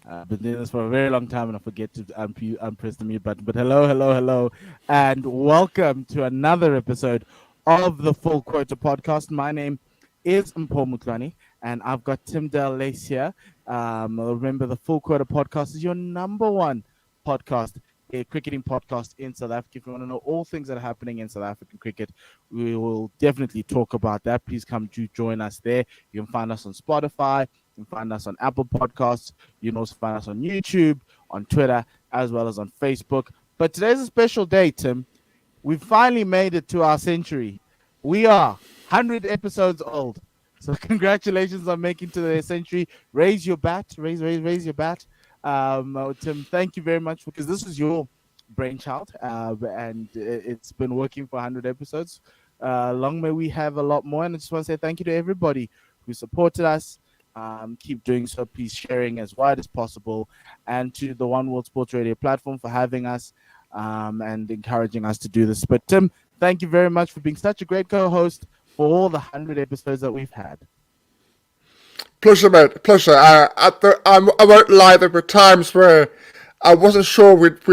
I've been doing this for a very long time and I forget to unpress the mute button. But hello, hello, hello, and welcome to another episode of the Full Quota Podcast. My name is Mpho and I've got Tim Del Lace here. Remember, the Full Quota Podcast is your number one podcast, a cricketing podcast in South Africa. If you want to know all things that are happening in South African cricket, we will definitely talk about that. Please come to join us there. You can find us on Spotify. You can find us on Apple Podcasts. You can also find us on YouTube, on Twitter, as well as on Facebook. But today's a special day, Tim. We finally made it to our century. We are 100 episodes old. So congratulations on making to the century. Raise your bat. Raise your bat. Tim, thank you very much because this is your brainchild, and it's been working for 100 episodes. Long may we have a lot more. And I just want to say thank you to everybody who supported us. Keep doing so. Please sharing as wide as possible, and to the One World Sports Radio platform for having us and encouraging us to do this. But Tim, thank you very much for being such a great co-host for all the 100 episodes that we've had. Pleasure, mate. Pleasure. I won't lie. There were times where I wasn't sure we'd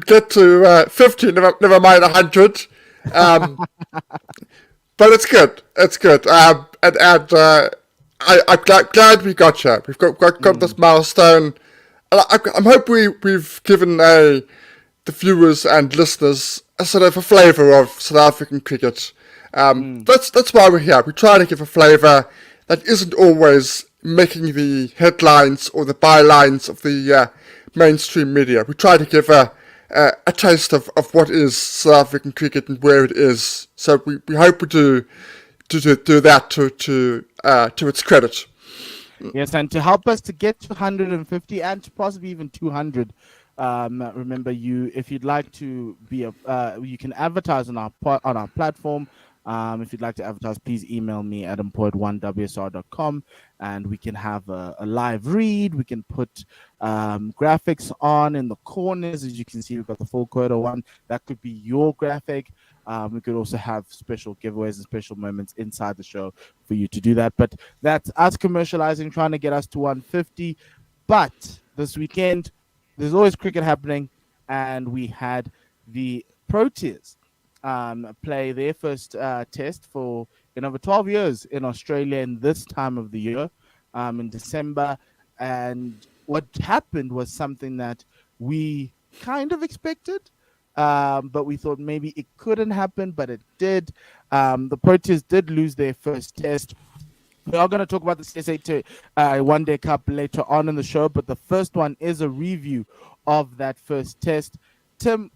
get to 50. Never mind 100. But it's good. It's good. I'm glad we got you. We've got this milestone. I'm hoping we've given the viewers and listeners a sort of a flavour of South African cricket. That's why we're here. We try to give a flavour that isn't always making the headlines or the bylines of the mainstream media. We try to give a taste of what is South African cricket and where it is. So we hope we do that to its credit. Yes, and to help us to get to 150 and to possibly even 200, remember, if you'd like to be you can advertise on our platform. If you'd like to advertise, please email me at mpho@1wsr.com and we can have a live read. We can put graphics on in the corners. As you can see, we've got the full quota one. That could be your graphic. We could also have special giveaways and special moments inside the show for you to do that. But that's us commercializing, trying to get us to 150. But this weekend, there's always cricket happening, and we had the Proteas play their first test in over 12 years in Australia in this time of the year, in December. And what happened was something that we kind of expected, but we thought maybe it couldn't happen, but it did. The Proteas did lose their first test. We are going to talk about the CSA One Day Cup later on in the show, but the first one is a review of that first test. Tim,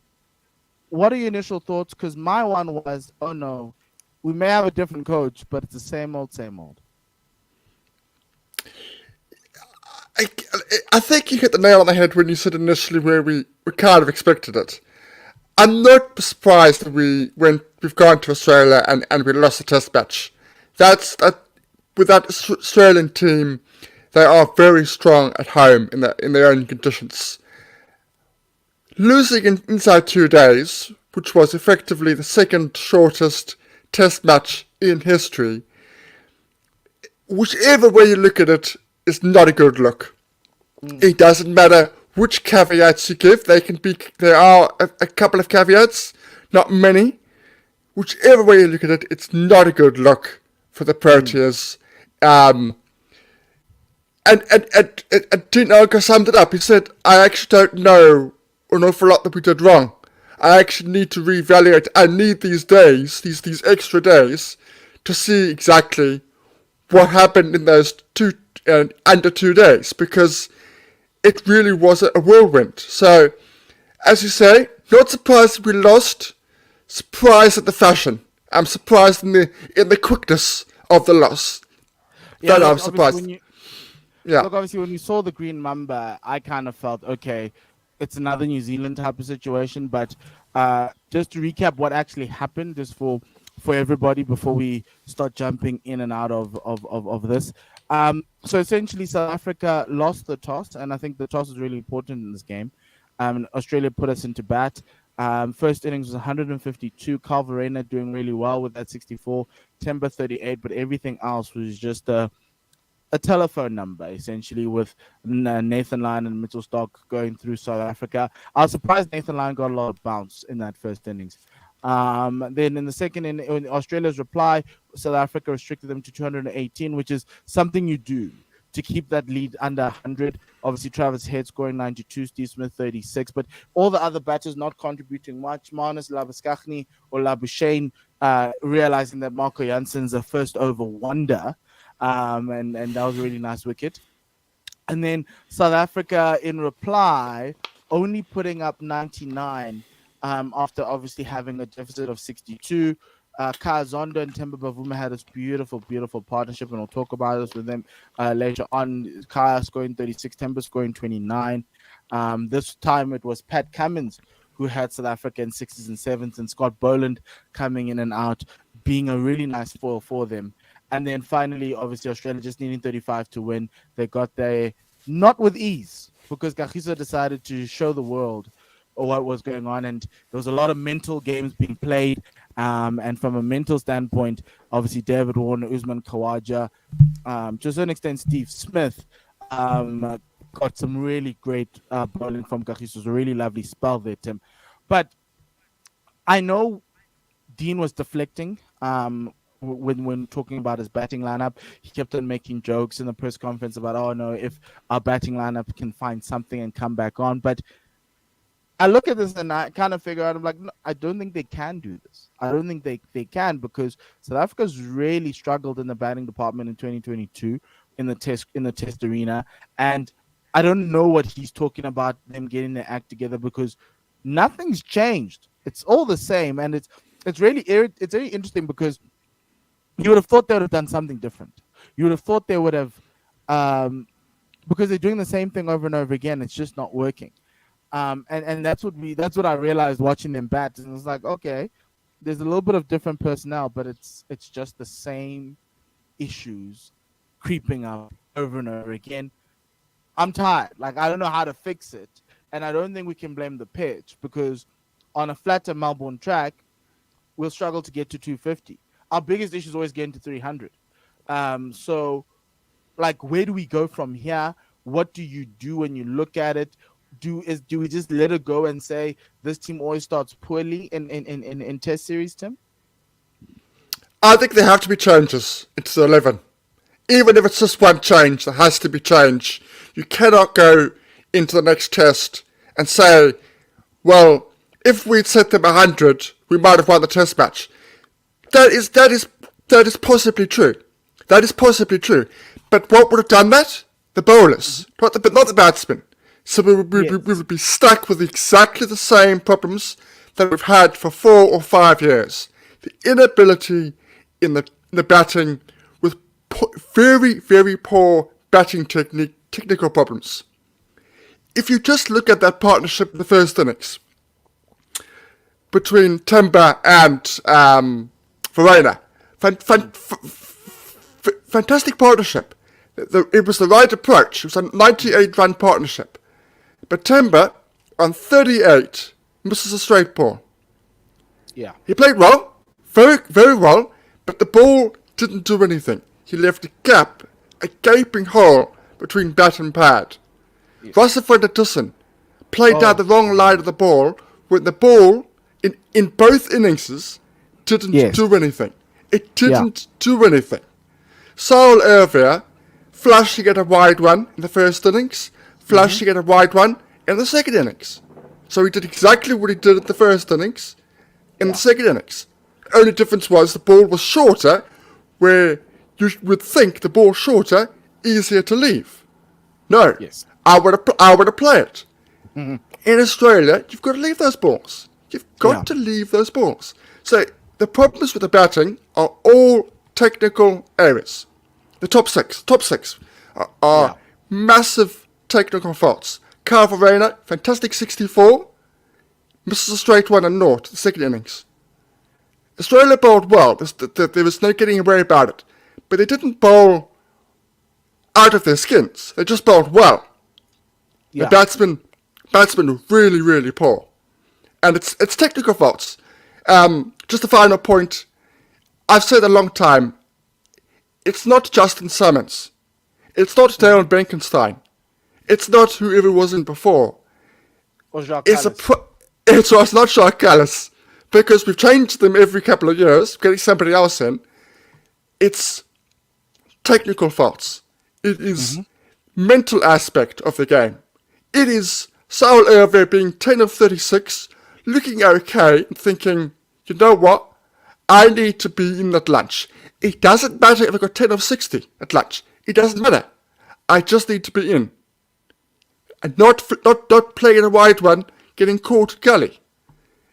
what are your initial thoughts? Because my one was, oh no, we may have a different coach, but it's the same old, same old. I think you hit the nail on the head when you said initially where we kind of expected it. I'm not surprised that we've gone to Australia and we lost the test match. With that Australian team, they are very strong at home in their own conditions. Losing inside 2 days, which was effectively the second shortest test match in history, whichever way you look at it, is not a good look. It doesn't matter which caveats you give. There are a couple of caveats, not many. Whichever way you look at it, it's not a good look for the Proteas. And Dean Elgar summed it up. He said, I actually don't know an awful lot that we did wrong. I actually need to reevaluate. I need these days, these extra days, to see exactly what happened in those under 2 days, because it really was a whirlwind. So, as you say, not surprised we lost. Surprised at the fashion. I'm surprised in the quickness of the loss. Yeah, I'm surprised. Look, obviously, when we saw the green mamba, I kind of felt, okay, it's another New Zealand type of situation. But just to recap what actually happened, just for everybody before we start jumping in and out of this. So essentially, South Africa lost the toss, and I think the toss is really important in this game. Australia put us into bat. First innings was 152. Carl Verreynne doing really well with that 64. Timber 38, but everything else was just a telephone number essentially with Nathan Lyon and Mitchell Starc going through South Africa. I was surprised Nathan Lyon got a lot of bounce in that first innings. Then in the second, in Australia's reply, South Africa restricted them to 218, which is something you do to keep that lead under 100. Obviously, Travis Head scoring 92, Steve Smith 36, but all the other batters not contributing much. Marnus Labuschagne or Labuschagne realizing that Marco Jansen's a first over wonder, and that was a really nice wicket. And then South Africa, in reply, only putting up 99 after obviously having a deficit of 62. Kaya Zondo and Temba Bavuma had this beautiful, beautiful partnership, and we'll talk about this with them later on. Kaya scoring 36, Temba scoring 29. This time it was Pat Cummins who had South Africa in sixes and sevens, and Scott Boland coming in and out, being a really nice foil for them. And then finally, obviously, Australia just needing 35 to win. They got there not with ease, because Kagiso decided to show the world what was going on, and there was a lot of mental games being played. And from a mental standpoint, obviously David Warner, Usman Khawaja, to a certain extent Steve Smith, got some really great bowling from Kagiso. It was a really lovely spell there, Tim. But I know Dean was deflecting when talking about his batting lineup. He kept on making jokes in the press conference about, oh no, if our batting lineup can find something and come back on. But I look at this and I kind of figure out, I'm like, no, I don't think they can do this. I don't think they can, because South Africa's really struggled in the batting department in 2022 in the test arena. And I don't know what he's talking about, them getting their act together, because nothing's changed. It's all the same. And it's very interesting, because you would have thought they would have done something different. You would have thought they would have, because they're doing the same thing over and over again. It's just not working. And that's what I realized watching them bat. And it's like, okay, there's a little bit of different personnel, but it's just the same issues creeping up over and over again. I'm tired. Like, I don't know how to fix it. And I don't think we can blame the pitch, because on a flatter Melbourne track, we'll struggle to get to 250. Our biggest issue is always getting to 300. So, like, where do we go from here? What do you do when you look at it? Do we just let it go and say this team always starts poorly in test series, Tim? I think there have to be changes into the 11. Even if it's just one change, there has to be change. You cannot go into the next test and say, well, if we'd set them 100, we might have won the test match. That is possibly true. That is possibly true. But what would have done that? The bowlers, not the batsmen. So we would be stuck with exactly the same problems that we've had for 4 or 5 years. The inability in the batting, with very, very poor batting technical problems. If you just look at that partnership in the first innings between Temba and Verena, fantastic partnership. It was the right approach. It was a 98-run partnership. But Temba, on 38, misses a straight ball. Yeah. He played well, very, very well, but the ball didn't do anything. He left a gap, a gaping hole between bat and pad. Yeah. Russell played down the wrong line of the ball, when the ball, in both innings, didn't do anything. It didn't do anything. Saul Ervier, flashing at a wide one in the first innings, flashing at a wide one in the second innings. So he did exactly what he did at the first innings in the second innings. The only difference was the ball was shorter, where you would think the ball shorter, easier to leave. No, I would have played it. Mm-hmm. In Australia, you've got to leave those balls. You've got to leave those balls. So the problems with the batting are all technical areas. The top six are massive technical faults. Kyle Verena, fantastic 64, misses a straight one and naught, the second innings. Australia bowled well, there was no getting away about it, but they didn't bowl out of their skins, they just bowled well. The batsmen were really, really poor. And it's technical faults. Just a final point, I've said a long time, it's not Justin Summons. It's not Darren Benkenstein. It's not whoever was in before. Or Jacques It's Callis. it's not Jacques Callis. Because we've changed them every couple of years, getting somebody else in. It's technical faults. It is mental aspect of the game. It is Saul Hervé being 10 of 36, looking okay and thinking, you know what? I need to be in at lunch. It doesn't matter if I got 10 of 60 at lunch. It doesn't matter. I just need to be in. And not playing a wide one, getting caught gully.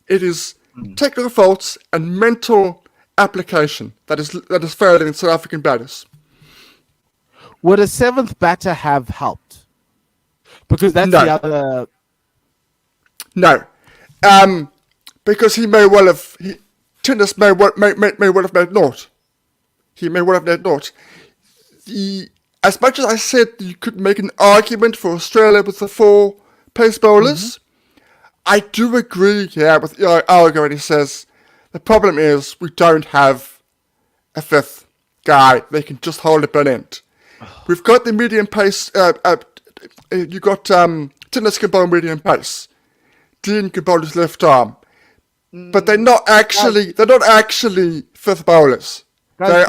It is technical faults and mental application that is failing in South African batters. Would a seventh batter have helped? Because that's No. the other. No. Because he may well have... Tennis may well have made naught. He may well have made naught. As much as I said you could make an argument for Australia with the 4 pace bowlers, I do agree here with Algo when he says the problem is we don't have a 5th guy. They can just hold a bin end. We've got the medium pace. You got Tennis can bowl medium pace. Dean can bowl his left arm, but they're not actually 5th bowlers. They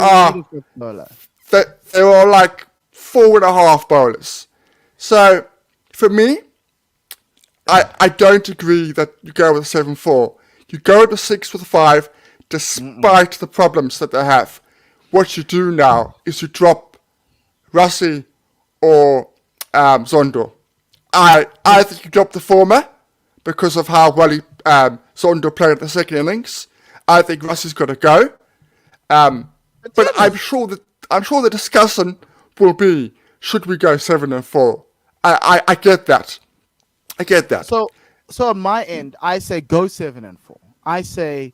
are like 4.5 bowlers. So for me, I don't agree that you go with a 7-4. You go with a 6 with a 5, despite the problems that they have. What you do now is you drop Rassie or Zondo. I think you drop the former because of how well Zondo played in the second innings. I think Rassie's got to go. But I'm sure the discussion will be, should we go 7 and 4? I get that. I get that. So on my end, I say go 7 and 4. I say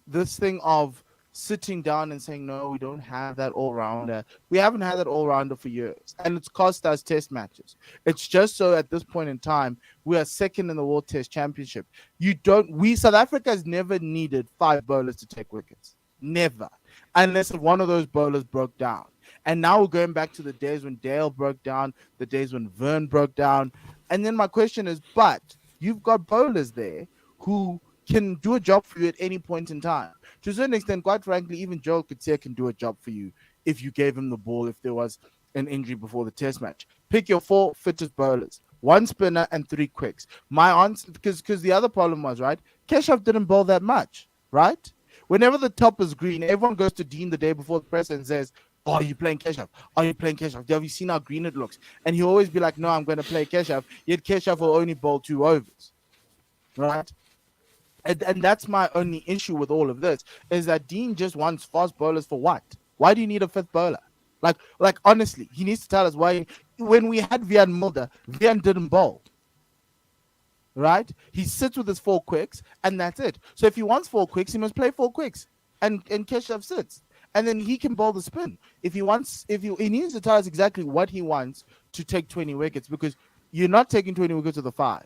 this thing of sitting down and saying, no, we don't have that all-rounder. We haven't had that all-rounder for years, and it's cost us test matches. It's just so at this point in time, we are second in the World Test Championship. South Africa has never needed 5 bowlers to take wickets. Never. Unless one of those bowlers broke down. And now we're going back to the days when Dale broke down, the days when Vern broke down. And then my question is, but you've got bowlers there who can do a job for you at any point in time. To a certain extent, quite frankly, even Joel Coetzee can do a job for you if you gave him the ball, if there was an injury before the test match. Pick your 4 fittest bowlers, 1 spinner and 3 quicks. My answer, because the other problem was, right, Keshav didn't bowl that much, right? Whenever the top is green, everyone goes to Dean the day before the press and says, oh, are you playing Keshav? Are you playing Keshav? Have you seen how green it looks? And he'll always be like, no, I'm going to play Keshav. Yet Keshav will only bowl 2 overs, right? And that's my only issue with all of this, is that Dean just wants fast bowlers for what? Why do you need a 5th bowler? Like honestly, he needs to tell us why. When we had Vian Mulder, Vian didn't bowl. Right? He sits with his 4 quicks, and that's it. So if he wants 4 quicks, he must play 4 quicks. And Keshav sits. And then he can bowl the spin. He needs to tell us exactly what he wants to take 20 wickets, because you're not taking 20 wickets with a 5.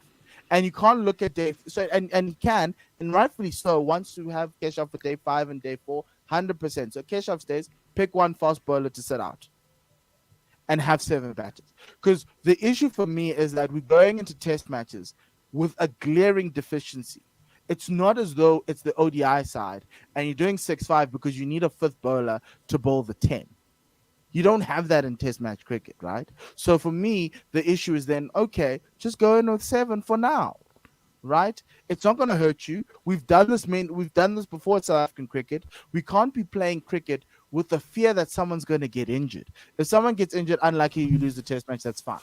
And you can't look at day, so and he can, and rightfully so, wants to have Keshav for day 5 and day 4, 100%. So Keshav stays, pick 1 fast bowler to sit out and have 7 batters. Because the issue for me is that we're going into test matches with a glaring deficiency. It's not as though it's the ODI side and you're doing 6-5 because you need a 5th bowler to bowl the 10. You don't have that in test match cricket, right? So for me, the issue is then, okay, just go in with 7 for now, right? It's not going to hurt you. We've done this before in South African cricket. We can't be playing cricket with the fear that someone's going to get injured. If someone gets injured, unlucky you lose the test match, that's fine.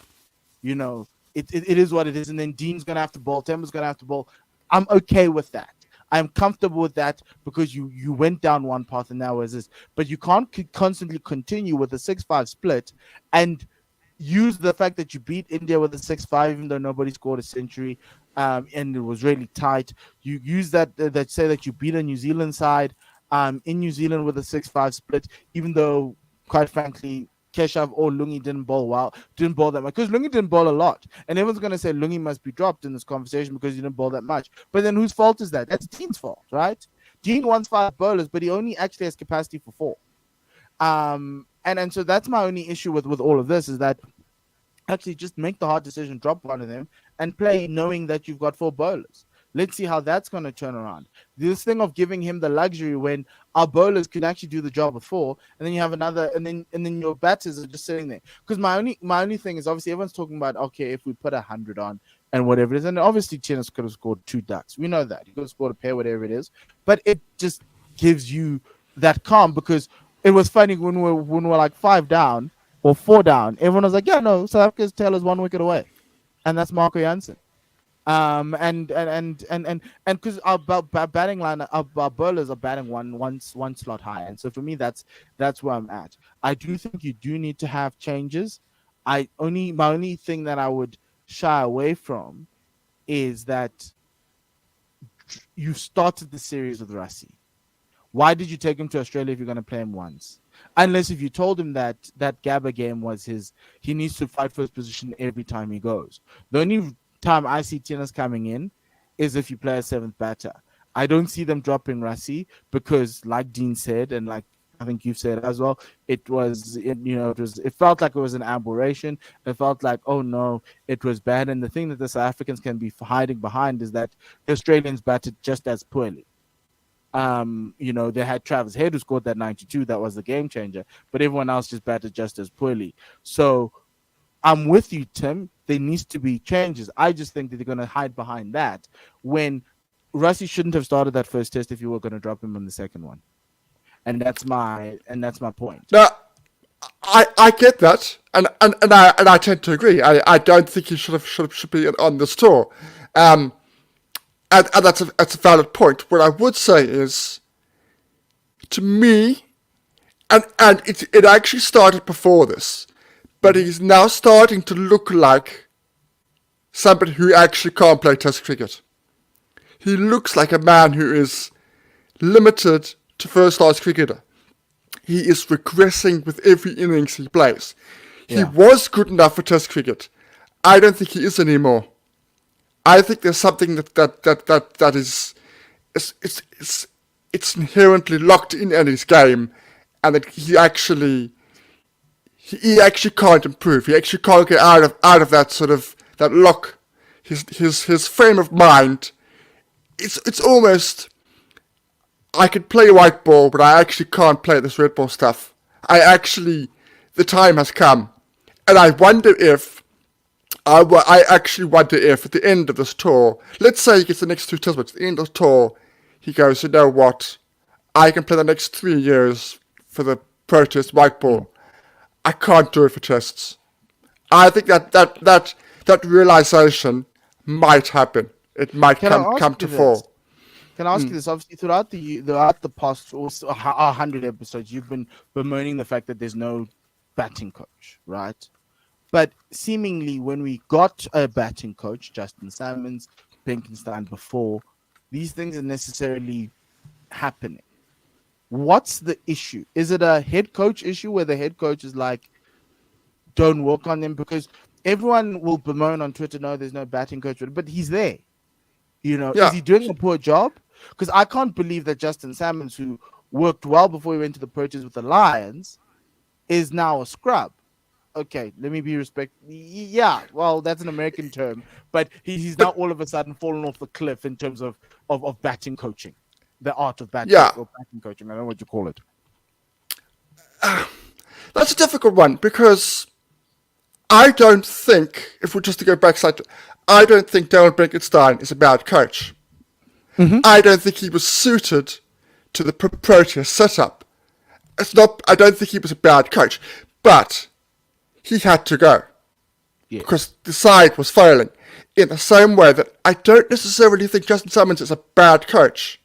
You know, it is what it is. And then Dean's going to have to bowl, Temba's going to have to bowl. I'm okay with that. I'm comfortable with that because you went down one path and now is this. But you can't constantly continue with a 6-5 split and use the fact that you beat India with a 6-5, even though nobody scored a century, and it was really tight. You use that say that you beat a New Zealand side in New Zealand with a 6-5 split, even though, quite frankly, Keshav or Lungi didn't bowl that much, because Lungi didn't bowl a lot, and everyone's going to say Lungi must be dropped in this conversation because he didn't bowl that much. But then whose fault is that? That's Dean's fault, right? Dean wants 5 bowlers, but he only actually has capacity for 4. And so that's my only issue with all of this is that actually just make the hard decision, drop one of them, and play knowing that you've got 4 bowlers. Let's see how that's going to turn around. This thing of giving him the luxury when our bowlers can actually do the job of 4, and then you have another, and then your batters are just sitting there. Because my only thing is obviously everyone's talking about, okay, if we put 100 on and whatever it is, and obviously Tennis could have scored 2 ducks. We know that he could have scored a pair, whatever it is, but it just gives you that calm because it was funny when we're like 5 down or 4 down. Everyone was like, yeah, no, South Africa's tail is 1 wicket away, and that's Marco Jansen. And because our batting line, our bowlers are batting one slot high, and so for me, that's where I'm at. I do think you do need to have changes. My only thing that I would shy away from is that you started the series with Rassie. Why did you take him to Australia if you're going to play him once? Unless if you told him that Gabba game was he needs to fight first position every time he goes. The only time I see Tennis coming in is if you play a 7th batter. I don't see them dropping Rassie because, like Dean said, and like I think you've said as well, it felt like it was an aberration. It felt like, oh no, it was bad. And the thing that the South Africans can be hiding behind is that the Australians batted just as poorly. They had Travis Head who scored that 92. That was the game changer. But everyone else just batted just as poorly. So I'm with you, Tim. There needs to be changes. I just think that they're going to hide behind that when Rassie shouldn't have started that first test if you were going to drop him on the second one. And that's my point. Now, I get that, and I tend to agree. I don't think he should be on this tour. And that's a valid point. What I would say is, to me, and it actually started before this, but he's now starting to look like somebody who actually can't play Test cricket. He looks like a man who is limited to first-class cricketer. He is regressing with every innings he plays. Yeah. He was good enough for Test cricket. I don't think he is anymore. I think there's something that is it's inherently locked in his game, and that he actually can't improve. He actually can't get out of that sort of that lock. His frame of mind, it's almost, I can play white ball, but I actually can't play this red ball stuff. The time has come, and I wonder if. I actually wonder if at the end of this tour, let's say he gets the next 2 tests, but at the end of the tour, he goes, you know what, I can play the next 3 years for the Proteas white ball. I can't do it for tests. I think that realization might happen. It might come to fore. Can I ask you this? Obviously, throughout the past 100 episodes, you've been bemoaning the fact that there's no batting coach, right? But seemingly, when we got a batting coach, Justin Salmons, Benkenstein before, these things are necessarily happening. What's the issue? Is it a head coach issue where the head coach is like, don't work on them? Because everyone will bemoan on Twitter, no, there's no batting coach, but he's there. Is he doing a poor job? Because I can't believe that Justin Salmons, who worked well before he went to the Proteas with the Lions, is now a scrub. Okay, let me be respectful. Yeah, well, that's an American term, but he's now all of a sudden fallen off the cliff in terms of batting coaching, the art of batting or batting coaching. I don't know what you call it. That's a difficult one because I don't think, if we're just to go back slightly, I don't think Darren Benkenstein is a bad coach. Mm-hmm. I don't think he was suited to the Proteas setup. I don't think he was a bad coach, but he had to go because the side was failing. In the same way that I don't necessarily think Justin Salmons is a bad coach.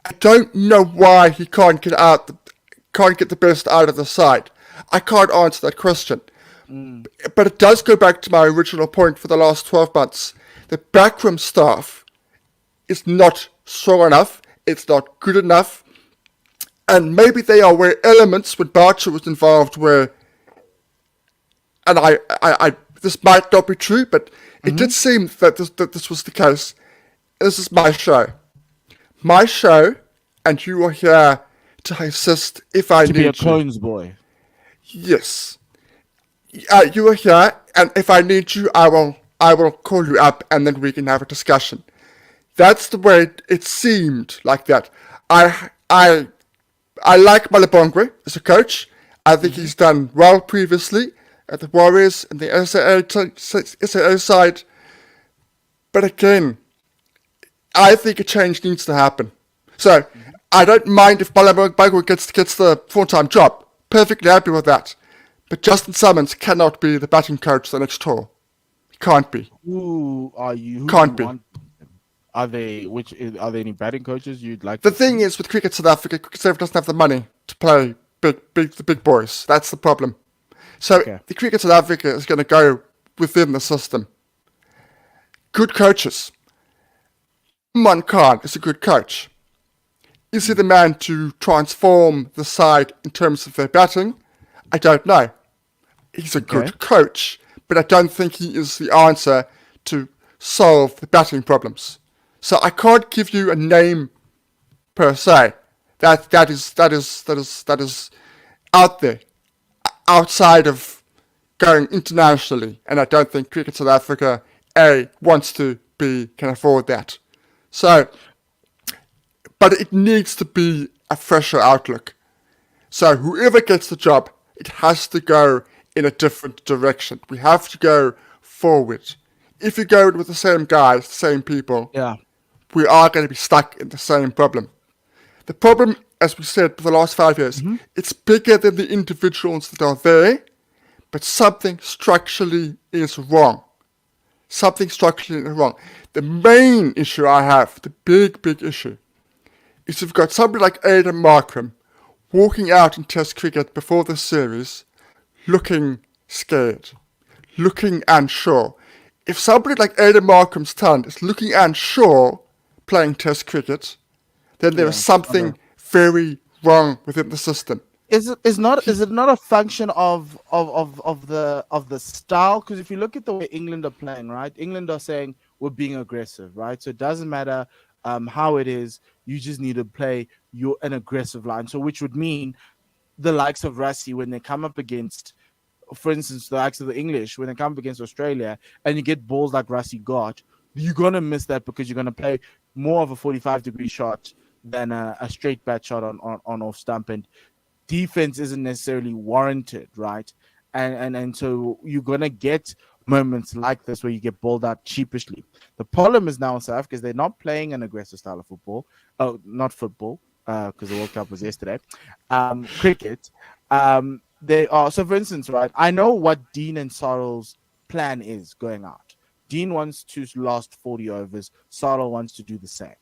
I don't know why he can't get the best out of the side. I can't answer that question. But it does go back to my original point for the last 12 months. The backroom staff is not strong enough. It's not good enough. And maybe they are where elements when Barcher was involved were. And I this might not be true, but it did seem that this was the case. This is my show. My show, and you are here to assist if I To be a need you. clones boy. Yes. You are here, and if I need you, I will call you up, and then we can have a discussion. That's the way it seemed like that. I like Malabongwe as a coach. I think he's done well previously at the Warriors and the SAO side. But again, I think a change needs to happen. So I don't mind if Malabongwe gets the full-time job. Perfectly happy with that. But Justin Summons cannot be the batting coach the next tour. He can't be. Who are you? Who Can't you be. want? Are there any batting coaches you'd like? The thing is with Cricket South Africa, Cricket South Africa doesn't have the money to play the big boys. That's the problem. So the Cricket South Africa is going to go within the system. Good coaches. Imran Khan is a good coach. Is he the man to transform the side in terms of their batting? I don't know. He's a good coach, but I don't think he is the answer to solve the batting problems. So I can't give you a name per se. That is out there, outside of going internationally, and I don't think Cricket South Africa wants to can afford that. So, but it needs to be a fresher outlook. So whoever gets the job, it has to go in a different direction. We have to go forward. If you go with the same guys, the same people, we are going to be stuck in the same problem. The problem, as we said, for the last 5 years, it's bigger than the individuals that are there, but something structurally is wrong. Something structurally is wrong. The main issue I have, the big issue, is you've got somebody like Aiden Markram walking out in Test cricket before the series, looking scared, looking unsure. If somebody like Aiden Markram's son is looking unsure playing Test cricket, then there is something very wrong within the system. Is it not a function of the style? Because if you look at the way England are playing, right? England are saying we're being aggressive, right? So it doesn't matter how it is. You just need to play an aggressive line. So which would mean the likes of Rassie, when they come up against, for instance, the likes of the English, when they come up against Australia, and you get balls like Rassie got, you're gonna miss that because you're gonna play more of a 45-degree shot than a straight bat shot on off stump, and defense isn't necessarily warranted, right? And so you're gonna get moments like this where you get balled out cheapishly. The problem is now in South Africa is they're not playing an aggressive style of football. Oh, not football, because the World Cup was yesterday. Cricket. They are, so for instance, right? I know what Dean and Sarl's plan is going out. Dean wants to last 40 overs. Sarl wants to do the same.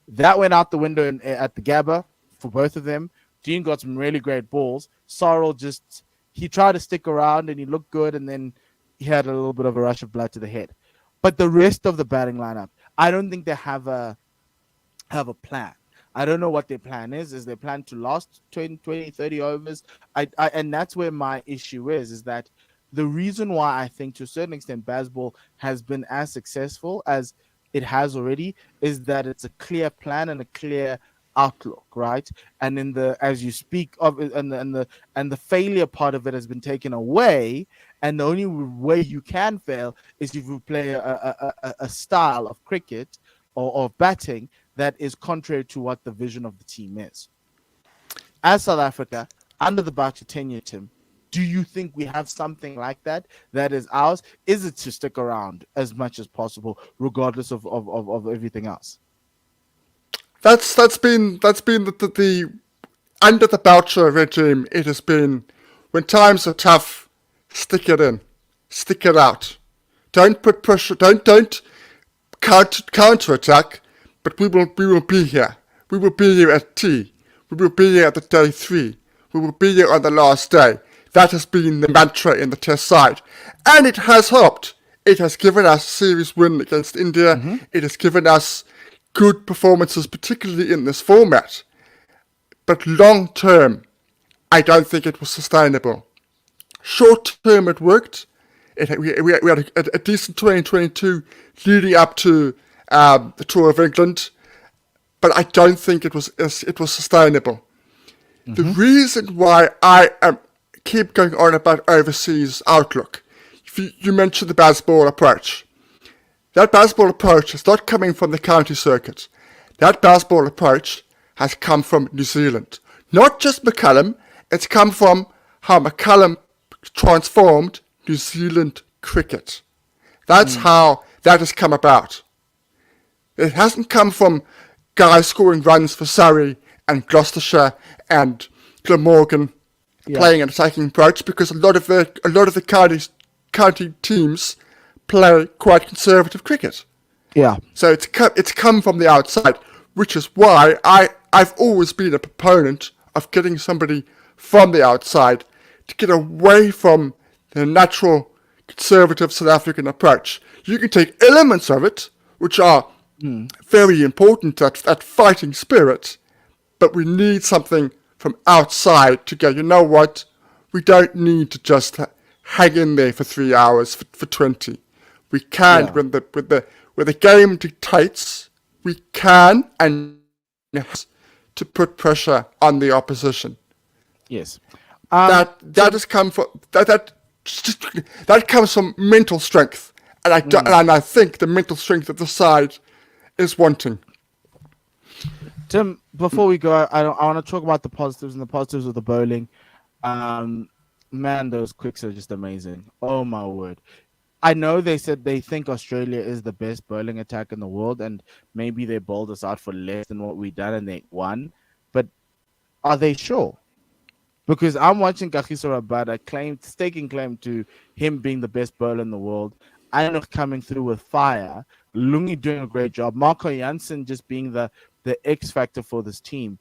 That went out the window at the Gabba for both of them. Dean got some really great balls. Sarl he tried to stick around and he looked good, and then he had a little bit of a rush of blood to the head. But the rest of the batting lineup, I don't think they have a plan. I don't know what their plan is. Is their plan to last 20, 30 overs? And that's where my issue is that the reason why I think to a certain extent Bazball has been as successful as it has already is that it's a clear plan and a clear outlook, right? And as you speak of, and the failure part of it has been taken away, and the only way you can fail is if you play a style of cricket or of batting that is contrary to what the vision of the team is. As South Africa, under the Boucher tenure, Tim, do you think we have something like that is ours? Is it to stick around as much as possible, regardless of everything else? That's been the under the Boucher regime. It has been, when times are tough, stick it in, stick it out. Don't put pressure. Don't counter attack. But we will be here. We will be here at tea. We will be here at the day 3. We will be here on the last day. That has been the mantra in the Test side, and it has helped. It has given us a series win against India. Mm-hmm. It has given us good performances, particularly in this format. But long term, I don't think it was sustainable. Short term, it worked. We had a decent 2022 leading up to the Tour of England, but I don't think it was sustainable. The reason why I keep going on about overseas outlook, you mentioned the baseball approach. That baseball approach is not coming from the county circuit. That baseball approach has come from New Zealand. Not just McCullum, it's come from how McCullum transformed New Zealand cricket. That's how that has come about. It hasn't come from guys scoring runs for Surrey and Gloucestershire and Glamorgan playing an attacking approach, because a lot of the county teams play quite conservative cricket. Yeah. So it's come from the outside, which is why I've always been a proponent of getting somebody from the outside to get away from the natural conservative South African approach. You can take elements of it, which are very important, that fighting spirit, but we need something from outside to go, you know what, we don't need to just hang in there for 3 hours, for 20. We can, when the game dictates, we can and to put pressure on the opposition. Yes. That has come from that comes from mental strength, and I think the mental strength of the side is wanting. Tim, before we go, I want to talk about the positives and the positives of the bowling. Man, those quicks are just amazing. Oh my word. I know they said they think Australia is the best bowling attack in the world, and maybe they bowled us out for less than what we done and they won. But are they sure? Because I'm watching Kagiso Rabada staking claim to him being the best bowler in the world. Einach coming through with fire. Lungi doing a great job. Marco Jansen just being the X factor for this team.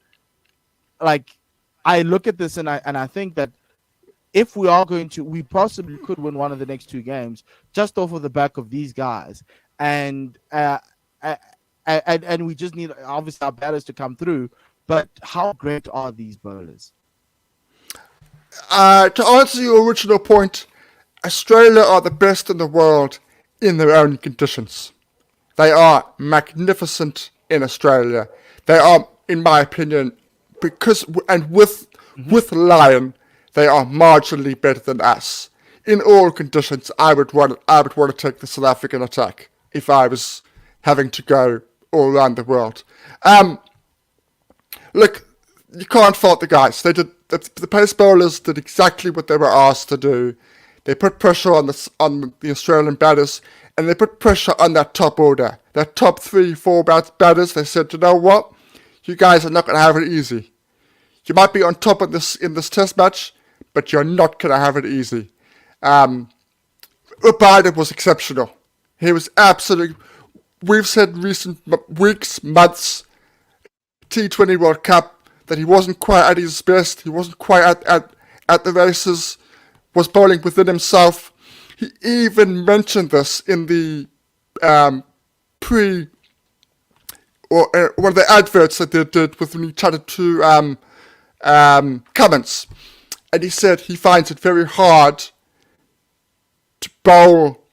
Like, I look at this and I think that if we are going to, we possibly could win one of the next two games just off of the back of these guys, and we just need obviously our batters to come through. But how great are these bowlers? To answer your original point, Australia are the best in the world in their own conditions. They are magnificent in Australia. They are, in my opinion, with Lion, they are marginally better than us. In all conditions, I would want to take the South African attack if I was having to go all around the world. Look, you can't fault the guys. They did the pace bowlers did exactly what they were asked to do. They put pressure on the Australian batters, and they put pressure on that top order, that top 3-4 batters. They said, you know what, you guys are not going to have it easy. You might be on top of this in this test match, but you're not going to have it easy. Rabada was exceptional. He was absolutely. We've said recent weeks, months, T20 World Cup, that he wasn't quite at his best. He wasn't quite at the races. Was bowling within himself. He even mentioned this in the one of the adverts that they did when he chatted to Cummins, and he said he finds it very hard to bowl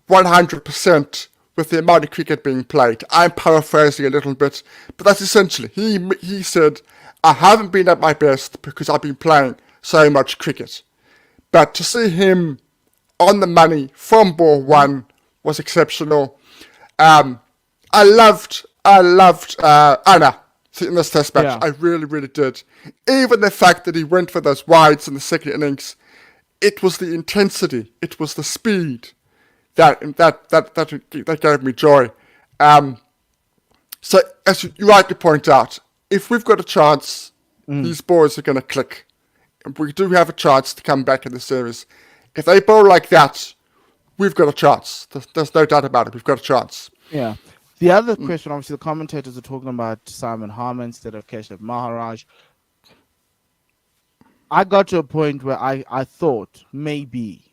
100% with the amount of cricket being played. I'm paraphrasing a little bit, but that's essentially, he said, I haven't been at my best because I've been playing so much cricket. But to see him on the money from ball one was exceptional. I loved Anna in this test match. Yeah. I really, really did. Even the fact that he went for those wides in the second innings, it was the intensity, it was the speed that gave me joy. So as you rightly point out, if we've got a chance, these boys are going to click. We do have a chance to come back in the series. If they bowl like that, we've got a chance. There's no doubt about it. We've got a chance. Yeah. The other question, obviously, the commentators are talking about Simon Harmer instead of Keshav Maharaj. I got to a point where I thought maybe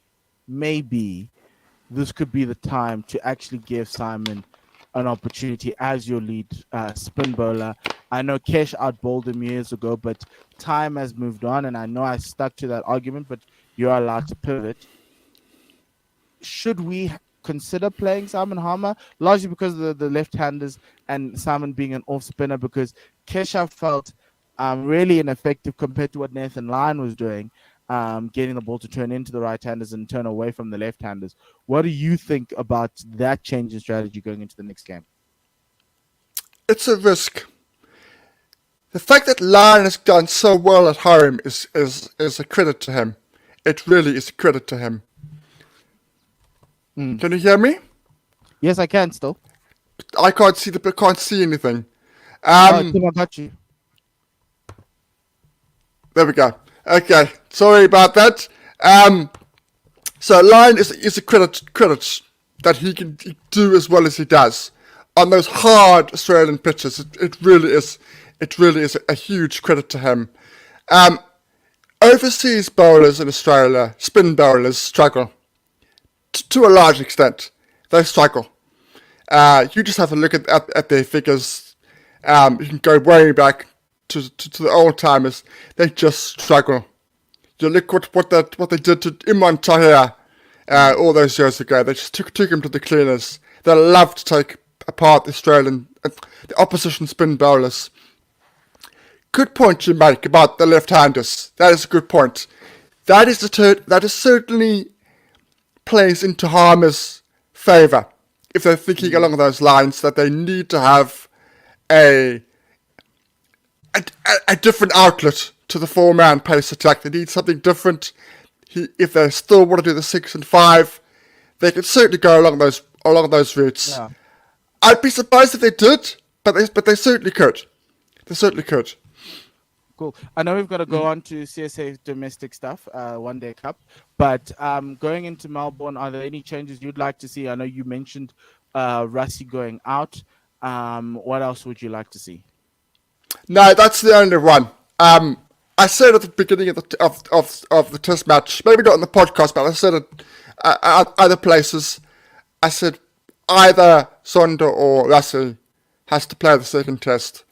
this could be the time to actually give Simon an opportunity as your lead spin bowler. I know Kesh outbowled him years ago, but time has moved on, and I know I stuck to that argument, but you're allowed to pivot. Should we consider playing Simon Harmer? Largely because of the left-handers and Simon being an off-spinner, because Kesha felt really ineffective compared to what Nathan Lyon was doing, getting the ball to turn into the right-handers and turn away from the left-handers. What do you think about that change in strategy going into the next game? It's a risk. The fact that Lyon has done so well at home is a credit to him. It really is a credit to him. Can you hear me? Yes, I can still. I can't see anything. Tim, I got you. There we go. Okay, sorry about that. So Lyon is a credit that he can do as well as he does on those hard Australian pitches. It really is a huge credit to him. Overseas bowlers in Australia, spin bowlers, struggle to a large extent. They struggle. You just have to look at their figures. You can go way back to the old timers. They just struggle. You look what they did to Imran Tahir all those years ago. They just took him to the cleaners. They love to take apart the opposition spin bowlers. Good point you make about the left-handers. That is a good point. That is certainly plays into Harmer's favour if they're thinking along those lines that they need to have a different outlet to the 4-man pace attack. They need something different. If they still want to do the 6 and 5, they can certainly go along those routes. Yeah. I'd be surprised if they did, but they certainly could. They certainly could. Cool. I know we've got to go on to CSA domestic stuff, One Day Cup, but going into Melbourne, are there any changes you'd like to see? I know you mentioned Rassie going out. What else would you like to see? No, that's the only one. I said at the beginning of the test match, maybe not on the podcast, but I said it at other places. I said either Zondo or Rassie has to play the second test.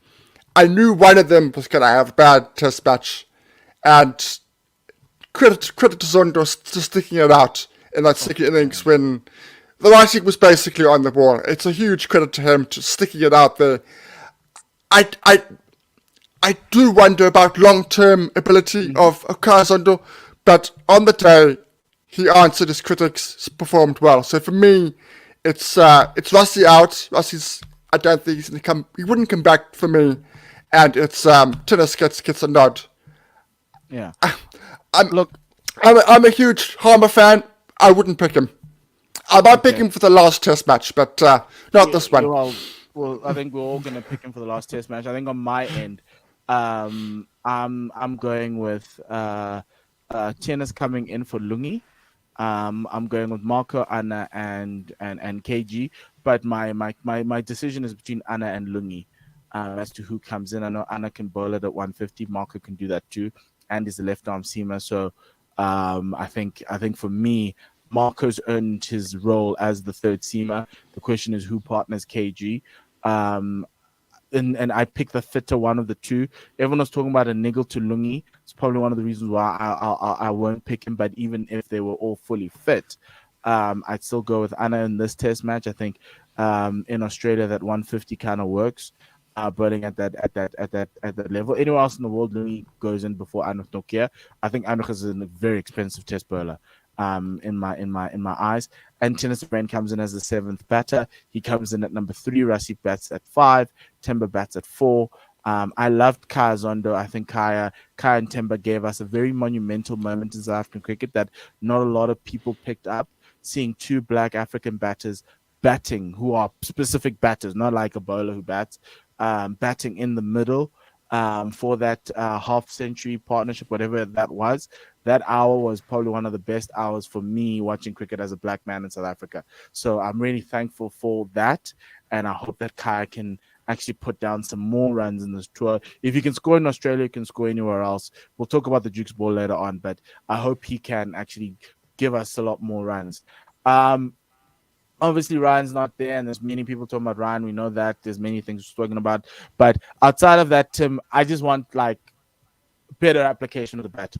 I knew one of them was going to have a bad test match, and credit to Zondo for sticking it out in that second innings when the writing was basically on the wall. It's a huge credit to him to sticking it out there. I do wonder about long-term ability of Kaya Zondo, but on the day he answered his critics, performed well. So for me, it's Rassie out. Rassie's, I don't think he's going to come. He wouldn't come back for me. And it's Tennis gets a nod. Yeah. I'm a huge Harmer fan. I wouldn't pick him. I might pick him for the last test match, but not this one. Well, I think we're all going to pick him for the last test match. I think on my end, I'm going with Tennis coming in for Lungi. I'm going with Marco, Anna, and KG. But my decision is between Anna and Lungi. As to who comes in. I know Anna can bowl it at 150. Marco can do that too, and is a left arm seamer. So I think for me, Marco's earned his role as the third seamer. The question is who partners KG. And I picked the fitter one of the two. Everyone was talking about a niggle to Lungi. It's probably one of the reasons why I won't pick him. But even if they were all fully fit, I'd still go with Anna in this test match. I think in Australia that 150 kind of works. Bowling at that level. Anywhere else in the world, Lungi goes in before Anuk Nokia. I think Anuk is a very expensive test bowler. In my eyes. And Tennis Brand comes in as the 7th batter. He comes in at number 3. Rassie bats at 5. Timber bats at 4. I loved Kaya Zondo. I think Kaya and Timber gave us a very monumental moment in South African cricket that not a lot of people picked up. Seeing two black African batters batting, who are specific batters, not like a bowler who bats, batting in the middle for that half-century partnership, whatever that was. That hour was probably one of the best hours for me watching cricket as a black man in South Africa. So I'm really thankful for that, and I hope that Kaya can actually put down some more runs in this tour. If he can score in Australia, he can score anywhere else. We'll talk about the Duke's ball later on, but I hope he can actually give us a lot more runs. Obviously, Ryan's not there, and there's many people talking about Ryan. We know that. There's many things we're talking about. But outside of that, Tim, I just want, better application of the bat.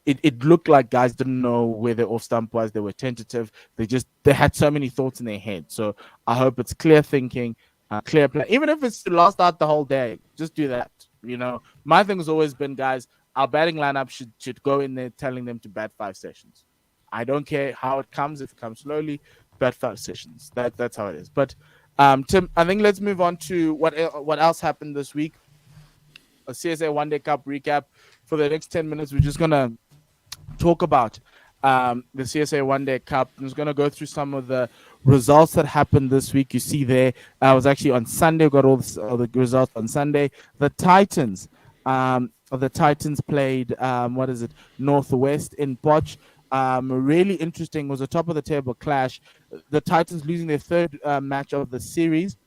It looked like guys didn't know where their off stump was. They were tentative. They had so many thoughts in their head. So I hope it's clear thinking, clear play. Even if it's to last out the whole day, just do that. My thing has always been, guys, our batting lineup should go in there telling them to bat 5 sessions. I don't care how it comes. If it comes slowly, bat 5 sessions. That's how it is. But Tim, I think let's move on to what else happened this week. A CSA One Day Cup recap for the next 10 minutes. We're just gonna talk about the CSA One Day Cup. I'm just going to go through some of the results that happened this week. You see there, I was actually on Sunday, got all the results on Sunday. The Titans played, Northwest in Poch. Really interesting, was a top of the table clash. The Titans losing their third match of the series,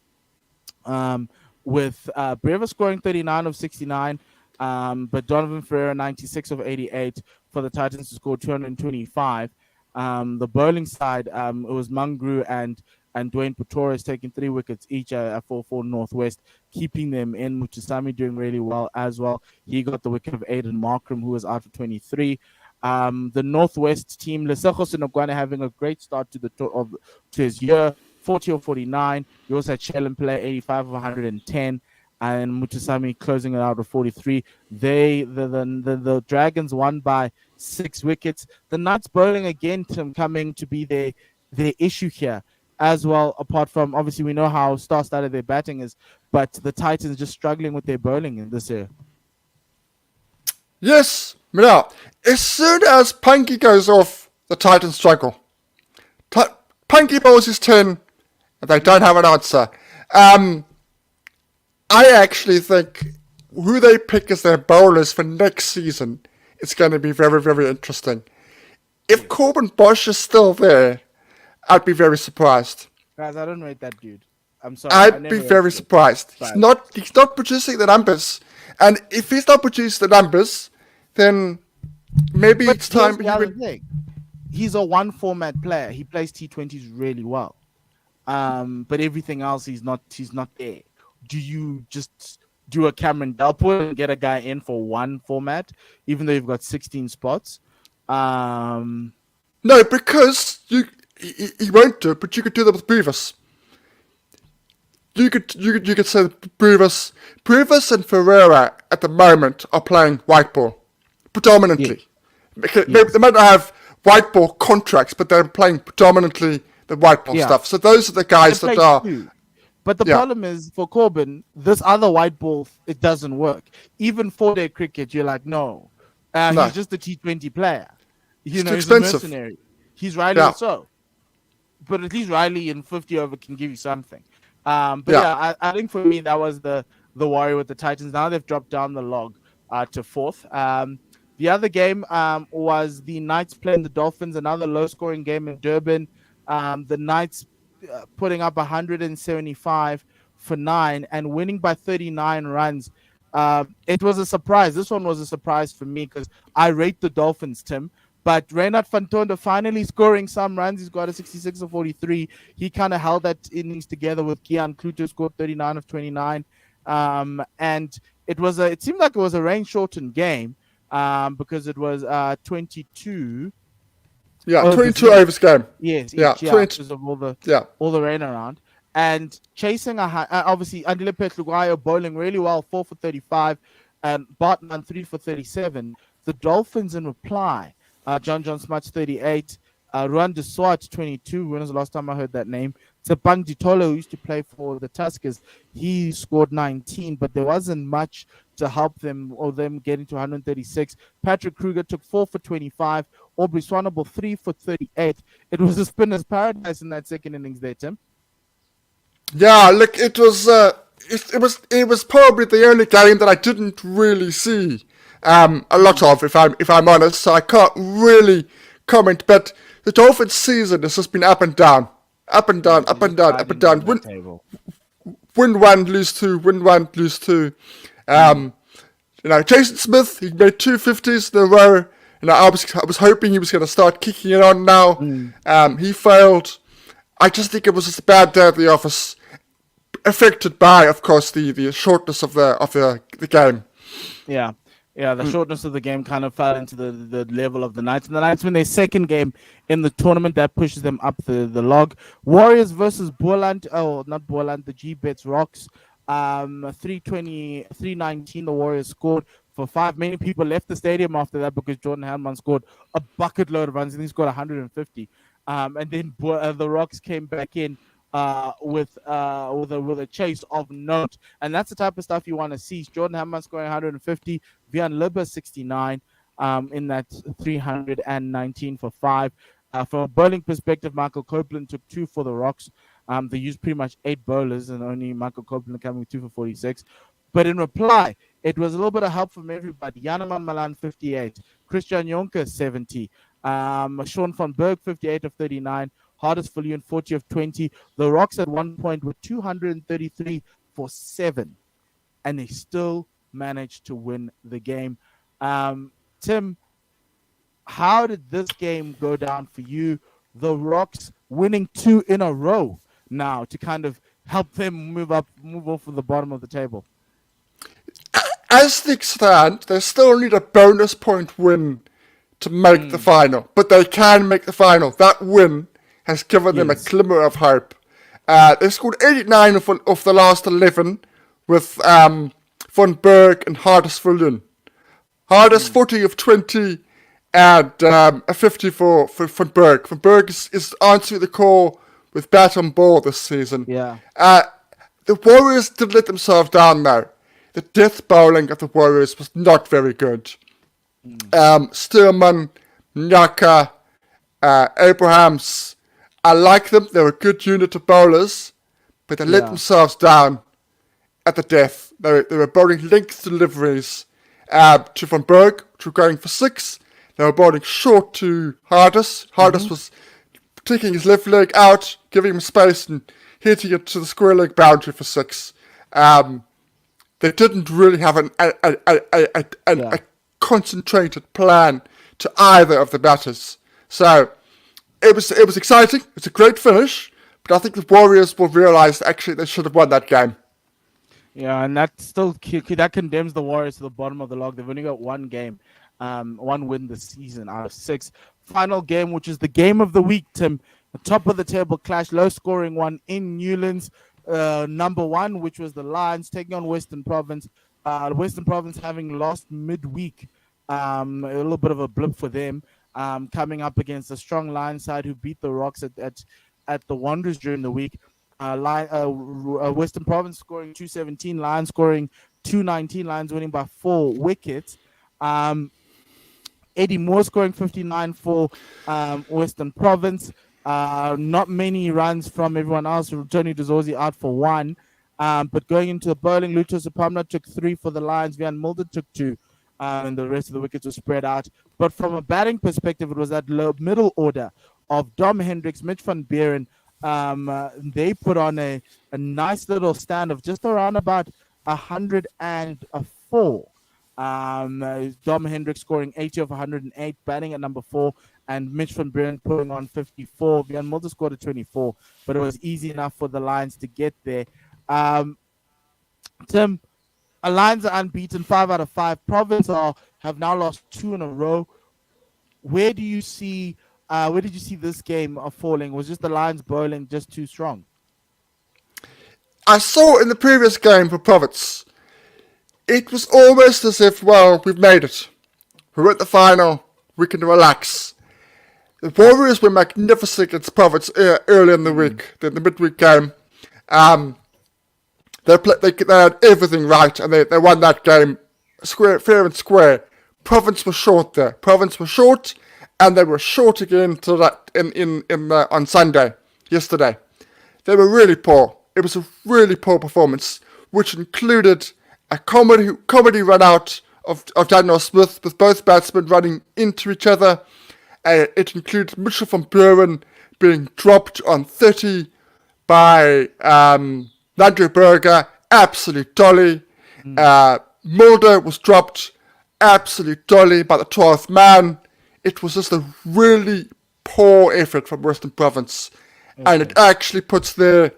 with Breva scoring 39 of 69, but Donovan Ferreira 96 of 88 for the Titans to score 225. The bowling side, it was Mangru and Dwayne Proteas taking 3 wickets each for Northwest, keeping them in. Mutusami doing really well as well. He got the wicket of Aiden Markram, who was out for 23. The Northwest team, Lesego Senokwane having a great start to his year, 40 of 49. You also had Shellen play 85 of 110. And Mutusami closing it out with 43. The Dragons won by 6 wickets. The Knights bowling again coming to be their issue here as well. Apart from, obviously, we know how star-studded their batting is, but the Titans just struggling with their bowling in this year. Yes, now, as soon as Punky goes off, the Titans struggle. Punky bowls his 10, and they don't have an answer. I actually think who they pick as their bowlers for next season is going to be very, very interesting. If Corbin Bosch is still there, I'd be very surprised. Guys, I don't rate that dude. I'm sorry. I'd be very surprised. He's not producing the numbers. And if he's not producing the numbers, then maybe it's time. He's a one format player. He plays T20s really well. But everything else, he's not there. Do you just do a Cameron Delport and get a guy in for one format, even though you've got 16 spots? No, because he won't do it, but you could do that with Previs. You could say Previs and Ferreira at the moment are playing white ball predominantly. Yeah. They might not have white ball contracts, but they're playing predominantly the white ball stuff. So those are the guys that are. But the problem is, for Corbin, this other white ball, it doesn't work. Even 4-day cricket, you're like, no. He's just a T20 player. He's a mercenary. He's Riley also. But at least Riley in 50 over can give you something. I think for me, that was the worry with the Titans. Now they've dropped down the log to 4th. The other game was the Knights playing the Dolphins, another low-scoring game in Durban. The Knights putting up 175 for 9 and winning by 39 runs. It was a surprise. This one was a surprise for me because I rate the Dolphins, Tim. But Reynard van Tonder finally scoring some runs. He's got a 66 of 43. He kind of held that innings together with Kian Kluter, scored 39 of 29. And it seemed like it was a rain-shortened game because it was 22. Yeah, 22 overs game. Yes, because of all the rain around. And chasing obviously Andile Petluguayo bowling really well, 4 for 35, and Bartman 3 for 37. The Dolphins in reply, John Smuts 38, Ruan de Swart 22. When was the last time I heard that name? Tsepang Ditolo, who used to play for the Tuskers, he scored 19, but there wasn't much to help them getting to 136. Patrick Kruger took 4 for 25. Aubrey Swanable 3 for 38. It was a spinner's paradise in that second innings there, Tim. Yeah, look, it was probably the only game that I didn't really see a lot of, if I'm honest. So I can't really comment. But the Dolphins' season has just been up and down. Win 1, lose 2. Win 1, lose 2. Jason Smith, he made 2 50s in a row. I was hoping he was going to start kicking it on now. He failed. I just think it was just a bad day at the office, affected by, of course, the shortness of the game. Yeah, the shortness of the game kind of fell into the level of the Knights. And the Knights win their second game in the tournament. That pushes them up the log. Warriors versus Boland. Oh, not Boland. The G-Bets Rocks. 320, 319, the Warriors scored for 5. Many people left the stadium after that because Jordan Hanman scored a bucket load of runs and he scored 150. And then the Rocks came back in with a chase of note, and that's the type of stuff you want to see. Jordan Hammond scoring 150, Vian Libba 69, in that 319 for 5. From a bowling perspective, Michael Copeland took 2 for the Rocks. They used pretty much 8 bowlers, and only Michael Copeland coming with 2 for 46. But in reply, it was a little bit of help from everybody. Janaman Malan 58, Christian Jonker 70, Sean van Berg 58 of 39, Hardest Villian 40 of 20. The Rocks at one point were 233 for 7, and they still managed to win the game. Tim, how did this game go down for you? The Rocks winning 2 in a row now to kind of help them move off from the bottom of the table. As things stand, they still need a bonus point win to make the final, but they can make the final. That win has given them a glimmer of hope. They scored 89 of the last 11 with Van Berg and Hardest Villian. Hardest 40 of 20 and a 50 for Van Berg. Van Berg is answering the call with bat on ball this season. Yeah. The Warriors did let themselves down though. The death bowling of the Warriors was not very good. Sturman, Nyaka, Abrahams, I like them. They're a good unit of bowlers, but they let themselves down at the death. They were bowling length deliveries to Van Berg, which were going for 6. They were bowling short to Hardest. Hardest was taking his left leg out, giving him space and hitting it to the square leg boundary for 6. They didn't really have a concentrated plan to either of the batters. So it was exciting. It's a great finish, but I think the Warriors will realise that actually they should have won that game. Yeah, and that condemns the Warriors to the bottom of the log. They've only got one game, one win this season out of 6. Final game, which is the game of the week, Tim. The top of the table clash, low scoring one in Newlands. Number 1, which was the Lions taking on Western Province. Western Province having lost midweek. A little bit of a blip for them. Coming up against a strong Lions side who beat the Rocks at the Wanderers during the week. Western Province scoring 217, Lions scoring 219, Lions winning by 4 wickets. Eddie Moore scoring 59 for Western Province. Not many runs from everyone else. Tony Dezorzi out for 1. But going into the bowling, Luto Sapamna took 3 for the Lions. Vian Mulder took 2. And the rest of the wickets were spread out. But from a batting perspective, it was that middle order of Dom Hendricks, Mitch van Buren. They put on a nice little stand of just around about 104. Dom Hendricks scoring 80 of 108, batting at number 4, and Mitch van Buren putting on 54. Vian Mulder scored at 24, but it was easy enough for the Lions to get there. Tim, Lions are unbeaten, 5 out of 5. Province have now lost 2 in a row. Where did you see this game falling? Was just the Lions bowling just too strong? I saw in the previous game for Province, it was almost as if, well, we've made it. We're at the final. We can relax. The Warriors were magnificent against Province early in the week, the midweek game. They had everything right, and they won that game fair and square. Province was short there. Province was short, and they were short again to that on Sunday, yesterday. They were really poor. It was a really poor performance, which included a comedy run out of Daniel Smith with both batsmen running into each other. It included Mitchell van Buren being dropped on 30 by Landry Berger, absolute dolly. Mulder was dropped, absolute dolly by the 12th man. It was just a really poor effort from Western Province. Okay. And it actually puts it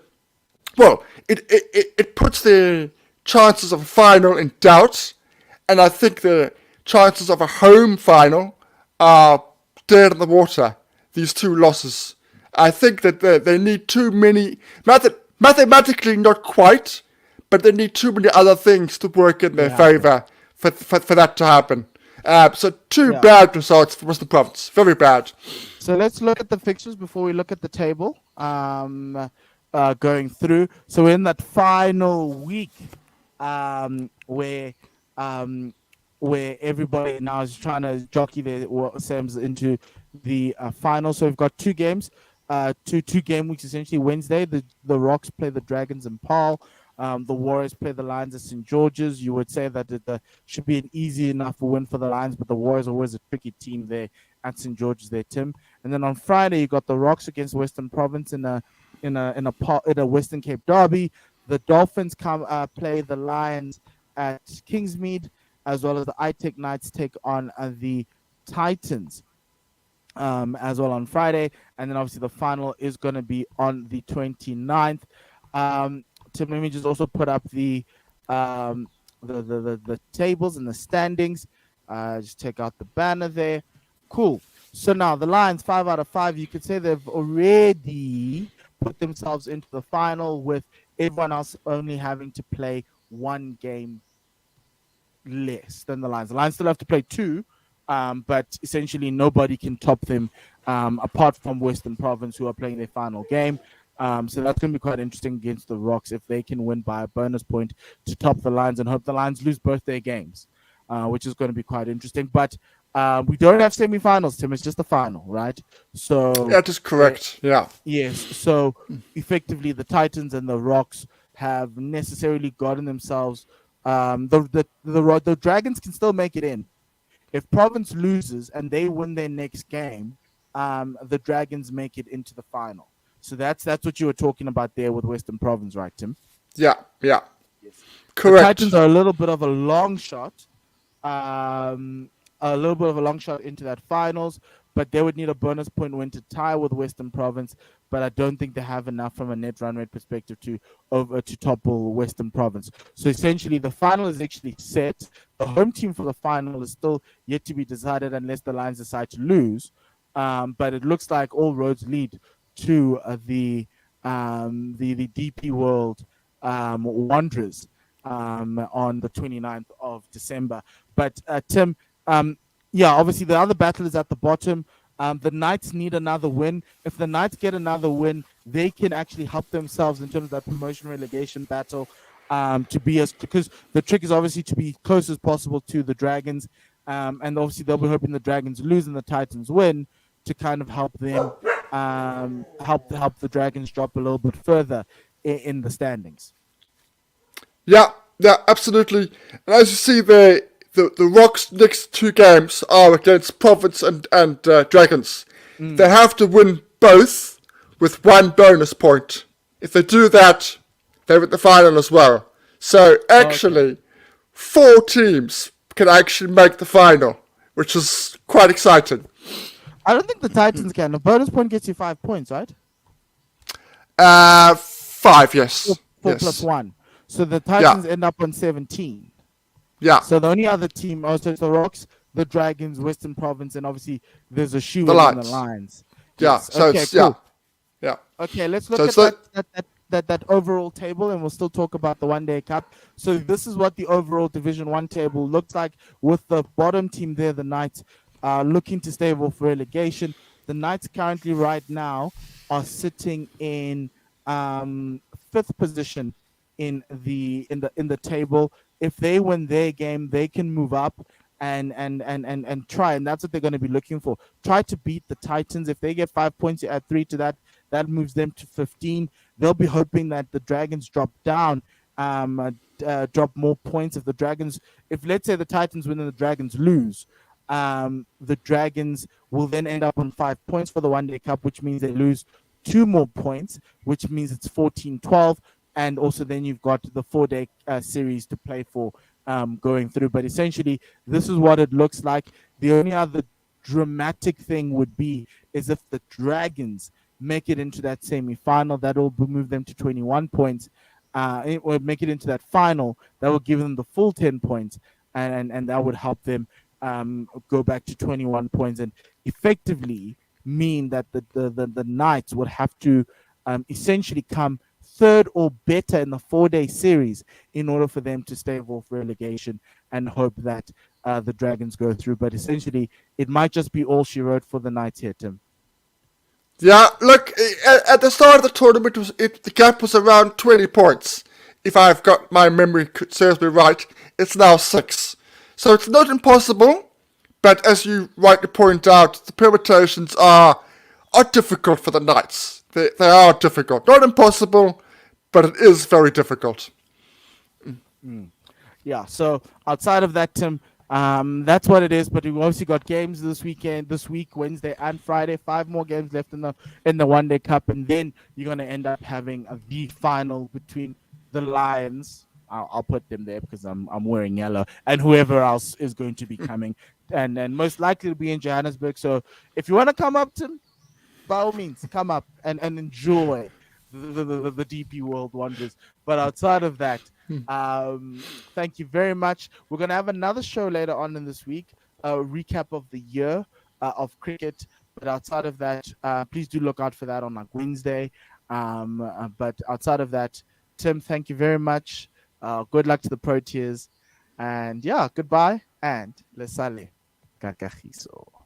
puts their chances of a final in doubt. And I think the chances of a home final are dead in the water, these 2 losses. I think that they need too many, mathematically not quite, but they need too many other things to work in their Yeah. favor for that to happen. So two Yeah. bad results for Western Province. Very bad. So let's look at the fixtures before we look at the table. Going through. So in that final week, um, where um, where everybody now is trying to jockey their Sam's into the final. So we've got two games, two game weeks essentially. Wednesday, the Rocks play the Dragons in Paarl. The Warriors play the Lions at St. George's. You would say that it should be an easy enough win for the Lions, but the Warriors are always a tricky team there at St. George's there, Tim. And then on Friday, you got the Rocks against Western Province in a Western Cape derby. The Dolphins play the Lions at Kingsmead, as well as the iTech Knights take on the Titans as well on Friday. And then obviously the final is going to be on the 29th. Tim, let me just also put up the tables and the standings. Just take out the banner there. Cool. So now the Lions, 5 out of 5, you could say they've already put themselves into the final, with everyone else only having to play one game less than the Lions. The Lions still have to play two, but essentially nobody can top them apart from Western Province, who are playing their final game. So that's going to be quite interesting against the Rocks if they can win by a bonus point to top the Lions, and hope the Lions lose both their games, which is going to be quite interesting. But we don't have semifinals, Tim. It's just the final, right? So That is correct. Yeah. yes. So effectively, the Titans and the Rocks have necessarily gotten themselves. The Dragons can still make it in. If Province loses and they win their next game, the Dragons make it into the final. So that's what you were talking about there with Western Province, right, Tim? Yeah. Yes. Correct. The Titans are a little bit of a long shot. Into that finals, but they would need a bonus point win to tie with Western Province. But I don't think they have enough from a net run rate perspective to topple Western Province. So essentially, the final is actually set. The home team for the final is still yet to be decided unless the Lions decide to lose. But it looks like all roads lead to the DP World Wanderers on the 29th of December. But Tim, obviously the other battle is at the bottom. The Knights need another win. If the Knights get another win, they can actually help themselves in terms of that promotion relegation battle. Because the trick is obviously to be close as possible to the Dragons, and obviously they'll be hoping the Dragons lose and the Titans win to kind of help them help the Dragons drop a little bit further in the standings. Yeah, absolutely. And as you see, the Rocks' next two games are against Province and Dragons. They have to win both with one bonus point. If they do that, they're at the final as well. So actually, 4 teams can actually make the final, which is quite exciting. I don't think the Titans can. A bonus point gets you 5 points, right? 5, yes. 4 plus 1. So the Titans end up on 17. Yeah. So the only other team, so it's the Rocks, the Dragons, Western Province, and obviously there's a shoe in the Lions. Yeah. Yes. So okay, it's, cool. Yeah. Okay, let's look at that overall table, and we'll still talk about the One Day Cup. So this is what the overall Division 1 table looks like, with the bottom team there, the Knights, looking to stay off relegation. The Knights currently right now are sitting in 5th position in the table. If they win their game, they can move up and try, and that's what they're going to be looking for. Try to beat the Titans. If they get 5 points, you add 3 to that. That moves them to 15. They'll be hoping that the Dragons drop down, drop more points. If let's say the Titans win and the Dragons lose, the Dragons will then end up on 5 points for the One Day Cup, which means they lose 2 more points, which means it's 14-12. And also then you've got the 4-day series to play for going through. But essentially, this is what it looks like. The only other dramatic thing would be is if the Dragons make it into that semi-final, that will move them to 21 points. Or make it into that final, that will give them the full 10 points. And that would help them go back to 21 points and effectively mean that the Knights would have to essentially come third or better in the 4-day series in order for them to stave off relegation and hope that the Dragons go through. But essentially, it might just be all she wrote for the night here, Tim. Yeah, look, at the start of the tournament, the gap was around 20 points. If I've got my memory serves me right, it's now 6. So it's not impossible, but as you rightly point out, the permutations are difficult for the Knights. They are difficult. Not impossible, but it is very difficult. Yeah, so outside of that, Tim, that's what it is. But we've obviously got games this week, Wednesday and Friday. 5 more games left in the 1-day cup, and then you're gonna end up having the final between the Lions. I'll put them there because I'm wearing yellow, and whoever else is going to be coming, and most likely to be in Johannesburg. So if you want to come up, Tim, by all means, come up and enjoy the DP World Wonders. But outside of that, thank you very much. We're going to have another show later on in this week, a recap of the year of cricket. But outside of that, please do look out for that on like Wednesday. But outside of that, Tim, thank you very much. Good luck to the Proteas. And yeah, goodbye and le sale. Kakahiso.